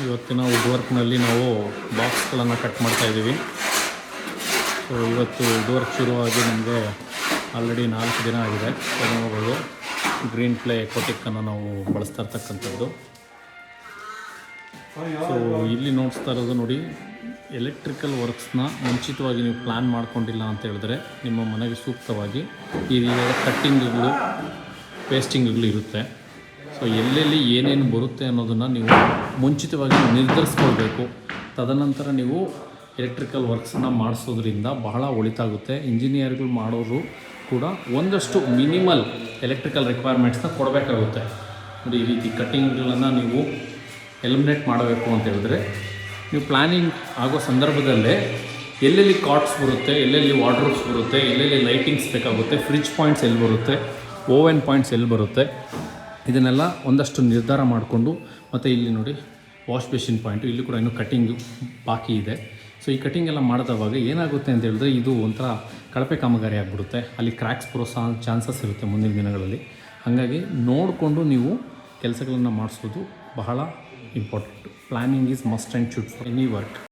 ಇವತ್ತಿನ ವುಡ್ ವರ್ಕ್ನಲ್ಲಿ ನಾವು ಬಾಕ್ಸ್ಗಳನ್ನು ಕಟ್ ಮಾಡ್ತಾಯಿದ್ದೀವಿ. ಸೊ ಇವತ್ತು ವುಡ್ ವರ್ಕ್ ಶುರುವಾಗಿ ನಮಗೆ ಆಲ್ರೆಡಿ 4 ದಿನ ಆಗಿದೆ. ನೋಡ್ಬೋದು ಗ್ರೀನ್ ಪ್ಲೇ ಎಕೋಟಿಕ್ಕನ್ನು ನಾವು ಬಳಸ್ತಾ ಇರ್ತಕ್ಕಂಥದ್ದು. ಸೊ ಇಲ್ಲಿ ನೋಡಿಸ್ತಾ ಇರೋದು ನೋಡಿ, ಎಲೆಕ್ಟ್ರಿಕಲ್ ವರ್ಕ್ಸ್ನ ಮುಂಚಿತವಾಗಿ ನೀವು ಪ್ಲ್ಯಾನ್ ಮಾಡ್ಕೊಂಡಿಲ್ಲ ಅಂತ ಹೇಳಿದ್ರೆ ನಿಮ್ಮ ಮನೆಗೆ ಸೂಕ್ತವಾಗಿ ಈ ರೀತಿಯಾದ ಕಟ್ಟಿಂಗ್ಗಳು, ಪೇಸ್ಟಿಂಗ್ಗಳು ಇರುತ್ತೆ. ಸೊ ಎಲ್ಲೆಲ್ಲಿ ಏನೇನು ಬರುತ್ತೆ ಅನ್ನೋದನ್ನು ನೀವು ಮುಂಚಿತವಾಗಿ ನಿರ್ಧರಿಸ್ಕೊಳ್ಬೇಕು. ತದನಂತರ ನೀವು ಎಲೆಕ್ಟ್ರಿಕಲ್ ವರ್ಕ್ಸನ್ನು ಮಾಡಿಸೋದ್ರಿಂದ ಬಹಳ ಒಳಿತಾಗುತ್ತೆ. ಇಂಜಿನಿಯರ್ಗಳು ಮಾಡೋರು ಕೂಡ ಒಂದಷ್ಟು ಮಿನಿಮಲ್ ಎಲೆಕ್ಟ್ರಿಕಲ್ ರಿಕ್ವೈರ್ಮೆಂಟ್ಸ್ನ ಕೊಡಬೇಕಾಗುತ್ತೆ. ನೋಡಿ, ಈ ರೀತಿ ಕಟ್ಟಿಂಗ್ಗಳನ್ನು ನೀವು ಎಲಿಮಿನೇಟ್ ಮಾಡಬೇಕು ಅಂತ ಹೇಳಿದ್ರೆ ನೀವು ಪ್ಲ್ಯಾನಿಂಗ್ ಆಗೋ ಸಂದರ್ಭದಲ್ಲೇ ಎಲ್ಲೆಲ್ಲಿ ಕಾಟ್ಸ್ ಬರುತ್ತೆ, ಎಲ್ಲೆಲ್ಲಿ ವಾರ್ಡ್ರೋಬ್ಸ್ ಬರುತ್ತೆ, ಎಲ್ಲೆಲ್ಲಿ ಲೈಟಿಂಗ್ಸ್ ಬೇಕಾಗುತ್ತೆ, ಫ್ರಿಡ್ಜ್ ಪಾಯಿಂಟ್ಸ್ ಎಲ್ಲಿ ಬರುತ್ತೆ, ಓವೆನ್ ಪಾಯಿಂಟ್ಸ್ ಎಲ್ಲಿ ಬರುತ್ತೆ, ಇದನ್ನೆಲ್ಲ ಒಂದಷ್ಟು ನಿರ್ಧಾರ ಮಾಡಿಕೊಂಡು, ಮತ್ತು ಇಲ್ಲಿ ನೋಡಿ ವಾಶ್ ಬೇಸಿನ್ ಪಾಯಿಂಟು, ಇಲ್ಲಿ ಕೂಡ ಇನ್ನೂ ಕಟ್ಟಿಂಗ್ ಬಾಕಿ ಇದೆ. ಸೊ ಈ ಕಟ್ಟಿಂಗ್ ಎಲ್ಲ ಮಾಡಿದವಾಗ ಏನಾಗುತ್ತೆ ಅಂತ ಹೇಳಿದ್ರೆ ಇದು ಒಂಥರ ಕಳಪೆ ಕಾಮಗಾರಿ ಆಗಿಬಿಡುತ್ತೆ. ಅಲ್ಲಿ ಕ್ರ್ಯಾಕ್ಸ್ ಬರೋ ಚಾನ್ಸಸ್ ಇರುತ್ತೆ ಮುಂದಿನ ದಿನಗಳಲ್ಲಿ. ಹಾಗಾಗಿ ನೋಡಿಕೊಂಡು ನೀವು ಕೆಲಸಗಳನ್ನು ಮಾಡಿಸೋದು ಬಹಳ important. Planning is must and should for any work.